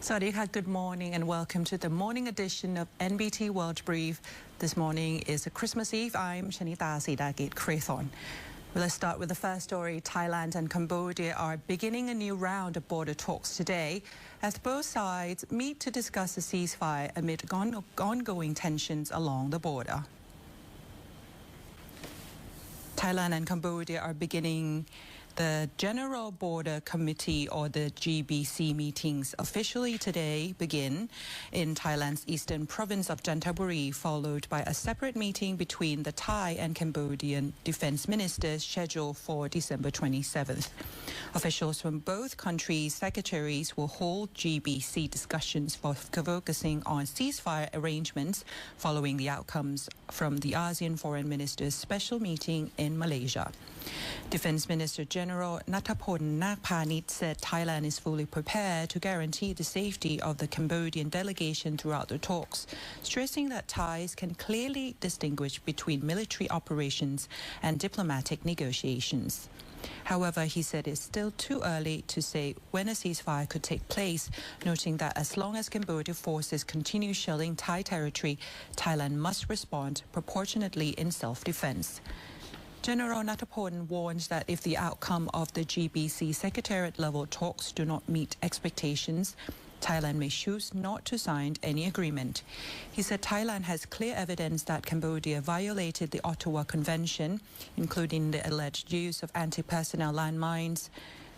Sawadee, good morning and welcome to the morning edition of NBT World Brief. This morning is a Christmas Eve. I'm Shanita Sidagit Krathon. Well, let's start with the first story. Thailand and Cambodia are beginning a new round of border talks today as both sides meet to discuss a ceasefire amid ongoing tensions along the border. Thailand and Cambodia are beginning the General Border Committee, or the GBC, meetings officially today begin in Thailand's eastern province of Chanthaburi, followed by a separate meeting between the Thai and Cambodian defense ministers scheduled for December 27th. Officials from both countries' secretaries will hold GBC discussions focusing on ceasefire arrangements following the outcomes from the ASEAN Foreign Ministers' special meeting in Malaysia. Defense Minister General NAKHON said Thailand is fully prepared to guarantee the safety of the Cambodian delegation throughout the talks, stressing that Thais can clearly distinguish between military operations and diplomatic negotiations. However, he said it's still too early to say when a ceasefire could take place, noting that as long as Cambodian forces continue shelling Thai territory, Thailand must respond proportionately in self-defense. General Nathapon warns that if the outcome of the GBC Secretariat-level talks do not meet expectations, Thailand may choose not to sign any agreement. He said Thailand has clear evidence that Cambodia violated the Ottawa Convention, including the alleged use of anti-personnel landmines,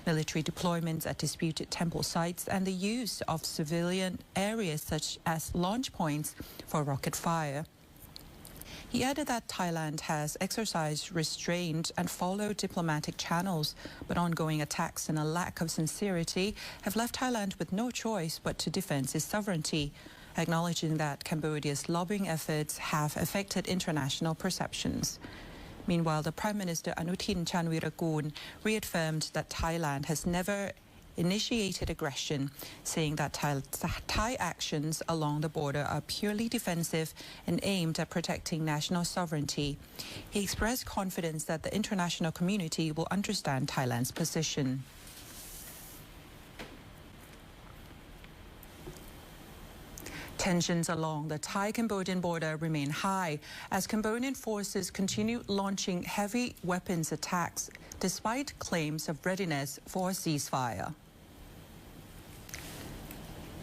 military deployments at disputed temple sites, and the use of civilian areas such as launch points for rocket fire. He added that Thailand has exercised restraint and followed diplomatic channels, but ongoing attacks and a lack of sincerity have left Thailand with no choice but to defend its sovereignty, acknowledging that Cambodia's lobbying efforts have affected international perceptions. Meanwhile, the Prime Minister Anutin Charnvirakul reaffirmed that Thailand has never initiated aggression, saying that Thai actions along the border are purely defensive and aimed at protecting national sovereignty. He expressed confidence that the international community will understand Thailand's position. Tensions along the Thai-Cambodian border remain high as Cambodian forces continue launching heavy weapons attacks despite claims of readiness for a ceasefire.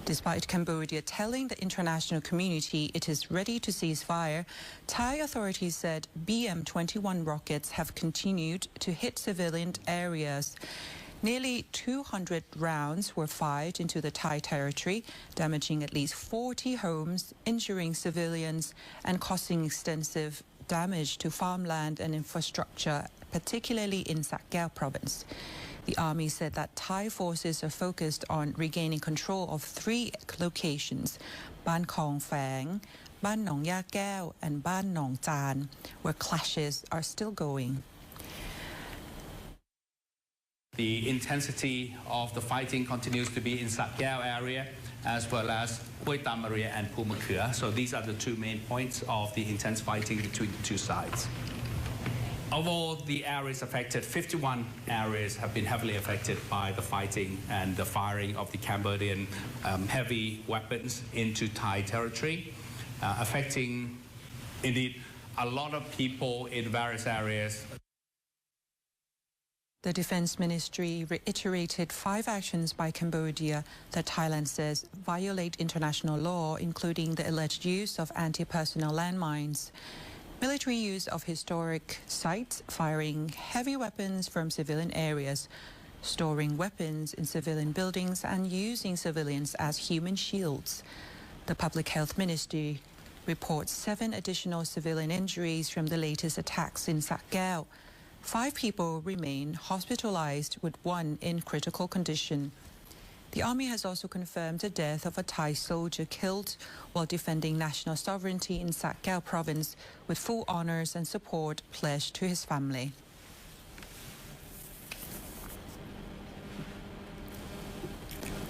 Despite Cambodia telling the international community it is ready to cease fire, Thai authorities said BM-21 rockets have continued to hit civilian areas. Nearly 200 rounds were fired into the Thai territory, damaging at least 40 homes, injuring civilians, and causing extensive damage to farmland and infrastructure, particularly in Sakeo province. The army said that Thai forces are focused on regaining control of 3 locations, Ban Khong Phang, Ban Nong Ya Keo, and Ban Nong Chan, where clashes are still going. The intensity of the fighting continues to be in Sakeo area, as well as Hoi Tam area and Pumakua. So these are the 2 main points of the intense fighting between the 2 sides. Of all the areas affected, 51 areas have been heavily affected by the fighting and the firing of the Cambodian heavy weapons into Thai territory, affecting indeed a lot of people in various areas. The Defense Ministry reiterated 5 actions by Cambodia that Thailand says violate international law, including the alleged use of anti-personnel landmines, military use of historic sites, firing heavy weapons from civilian areas, storing weapons in civilian buildings, and using civilians as human shields. The Public Health Ministry reports 7 additional civilian injuries from the latest attacks in Sakeo. 5 people remain hospitalized, with 1 in critical condition. The army has also confirmed the death of a Thai soldier killed while defending national sovereignty in Sakeo province, with full honors and support pledged to his family.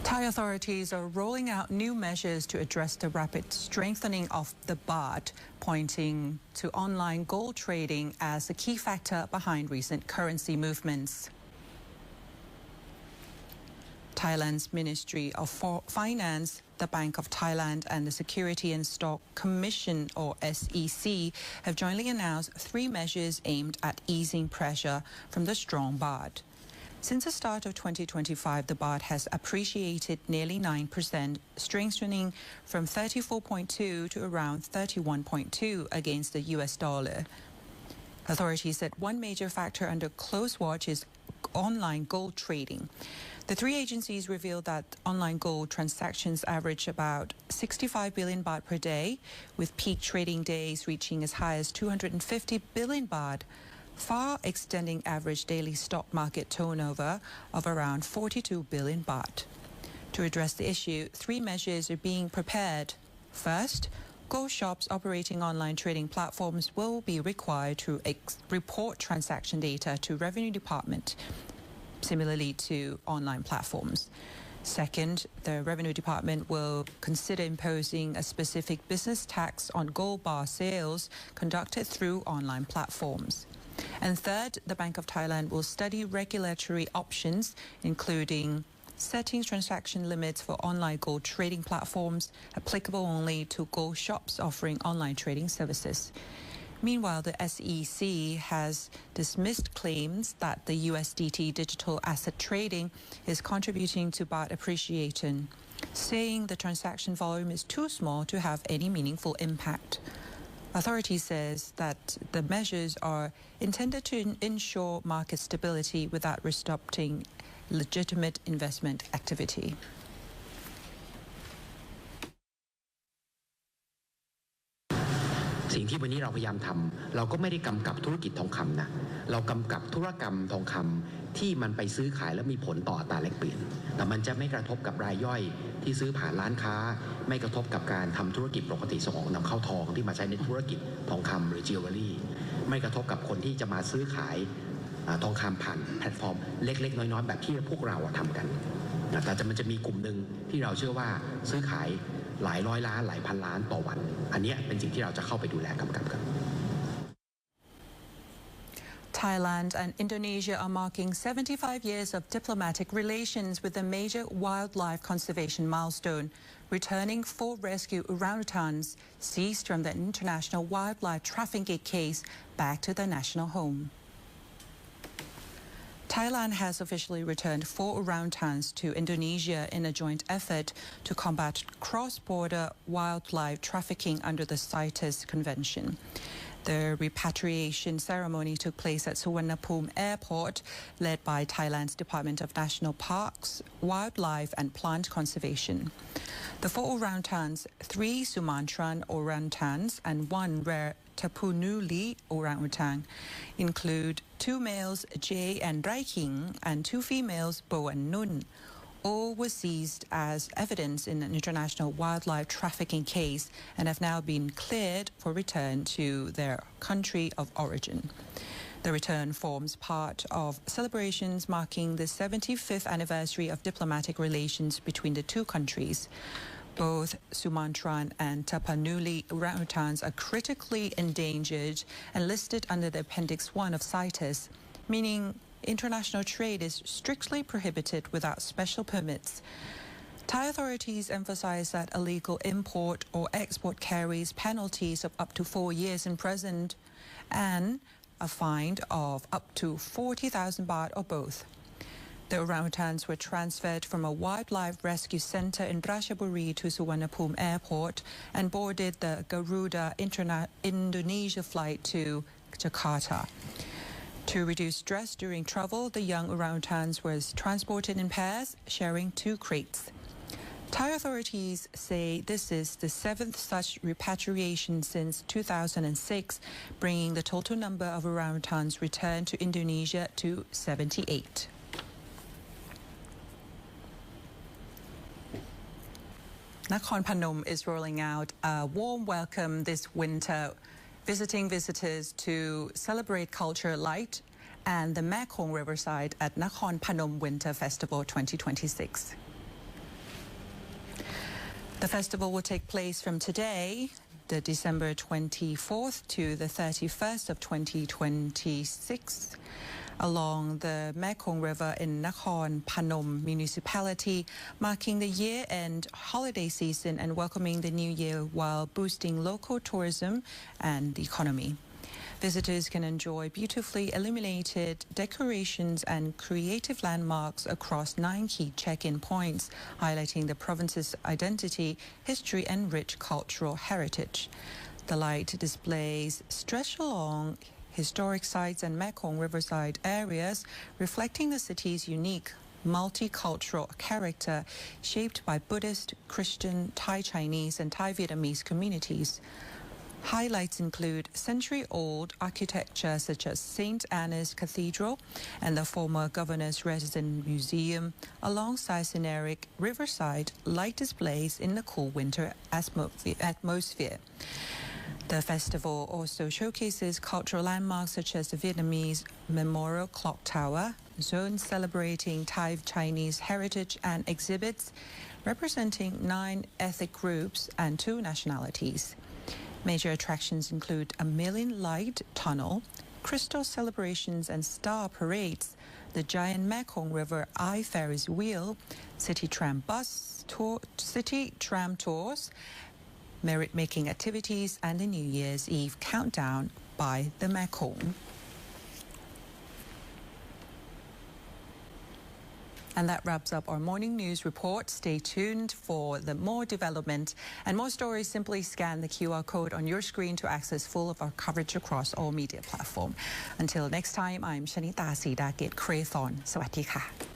Thai authorities are rolling out new measures to address the rapid strengthening of the BAHT, pointing to online gold trading as a key factor behind recent currency movements. Thailand's Ministry of Finance, the Bank of Thailand and the Security and Stock Commission, or SEC, have jointly announced 3 measures aimed at easing pressure from the strong baht. Since the start of 2025, the baht has appreciated nearly 9%, strengthening from 34.2 to around 31.2 against the US dollar. Authorities said one major factor under close watch is online gold trading. The 3 agencies revealed that online gold transactions average about 65 billion baht per day, with peak trading days reaching as high as 250 billion baht, far extending average daily stock market turnover of around 42 billion baht. To address the issue, 3 measures are being prepared. First, gold shops operating online trading platforms will be required to report transaction data to Revenue Department, similarly to online platforms. Second, the Revenue Department will consider imposing a specific business tax on gold bar sales conducted through online platforms. And third, the Bank of Thailand will study regulatory options, including setting transaction limits for online gold trading platforms applicable only to gold shops offering online trading services. Meanwhile, the SEC has dismissed claims that the USDT digital asset trading is contributing to baht appreciation, saying the transaction volume is too small to have any meaningful impact. Authorities says that the measures are intended to ensure market stability without disrupting legitimate investment activity. สิ่งที่วันนี้เราพยายามทำเราก็ไม่ได้กำกับธุรกิจทองคำนะเรากำกับธุรกรรมทองคำที่มันไปซื้อขายแล้วมีผลต่ออัตราแลกเปลี่ยนแต่มันจะไม่กระทบกับรายย่อยที่ซื้อผ่านร้านค้าไม่กระทบกับการทำธุรกิจปกติส่งออกนำเข้าทองที่มาใช้ในธุรกิจทองคำหรือจิวเวลรี่ไม่กระทบกับคนที่จะมาซื้อขายทองคำผ่านแพลตฟอร์มเล็กๆน้อยๆแบบที่พวกเราทำกันแต่มันจะมีกลุ่มหนึ่งที่เราเชื่อว่าซื้อขายหลายร้อยล้านหลายพันล้านต่อวันอันนี้เป็นสิ่งที่เราจะเข้าไปดูแลกำกับกัน Thailand and Indonesia are marking 75 years of diplomatic relations with a major wildlife conservation milestone, returning 4 rescued orangutans seized from the international wildlife trafficking case back to their national home. Thailand has officially returned 4 orangutans to Indonesia in a joint effort to combat cross-border wildlife trafficking under the CITES Convention. The repatriation ceremony took place at Suvarnabhumi Airport, led by Thailand's Department of National Parks, Wildlife and Plant Conservation. The 4 orangutans, 3 Sumatran orangutans and 1 rare Tapanuli orangutan, include 2 males, Jay and Raiking, and 2 females, Bo and Nun. All were seized as evidence in an international wildlife trafficking case and have now been cleared for return to their country of origin. The return forms part of celebrations marking the 75th anniversary of diplomatic relations between the 2 countries. Both Sumatran and Tapanuli orangutans are critically endangered and listed under the Appendix 1 of CITES, meaning international trade is strictly prohibited without special permits. Thai authorities emphasize that illegal import or export carries penalties of up to 4 years in prison and a fine of up to 40,000 baht or both. The orangutans were transferred from a wildlife rescue center in CHANTHABURI to Suvarnabhumi Airport and boarded the Garuda Indonesia flight to Jakarta. To reduce stress during travel, the young orangutans were transported in pairs, sharing 2 crates. Thai authorities say this is the 7th such repatriation since 2006, bringing the total number of orangutans returned to Indonesia to 78. Nakhon Phanom is rolling out a warm welcome this winter, visiting visitors to celebrate culture light and the Nakhon Riverside at Nakhon Phanom Winter Festival 2026. The festival will take place from today, the December 24th to the 31st of 2026. along the Mekong River in Nakhon, PHANOM municipality, marking the year-end holiday season and welcoming the new year while boosting local tourism and the economy. Visitors can enjoy beautifully illuminated decorations and creative landmarks across 9 key check-in points, highlighting the province's identity, history and rich cultural heritage. The light displays stretch along historic sites and Mekong riverside areas, reflecting the city's unique multicultural character shaped by Buddhist, Christian, Thai Chinese and Thai Vietnamese communities. Highlights include century-old architecture such as St. Anna's Cathedral and the former Governor's Residence Museum, alongside scenic riverside light displays in the cool winter atmosphere. The festival also showcases cultural landmarks such as the Vietnamese Memorial Clock Tower, zones celebrating Thai Chinese heritage and exhibits representing 9 ethnic groups and 2 nationalities. Major attractions include a Million Light Tunnel, crystal celebrations and star parades, the giant Mekong River Eye Ferris Wheel, city tram tours, merit-making activities, and the New Year's Eve countdown by the Mekong. And that wraps up our morning news report. Stay tuned for the more development and more stories. Simply scan the QR code on your screen to access full of our coverage across all media platforms. Until next time, I'm Shanita Sidakit Craythorn. สวัสดีค่ะ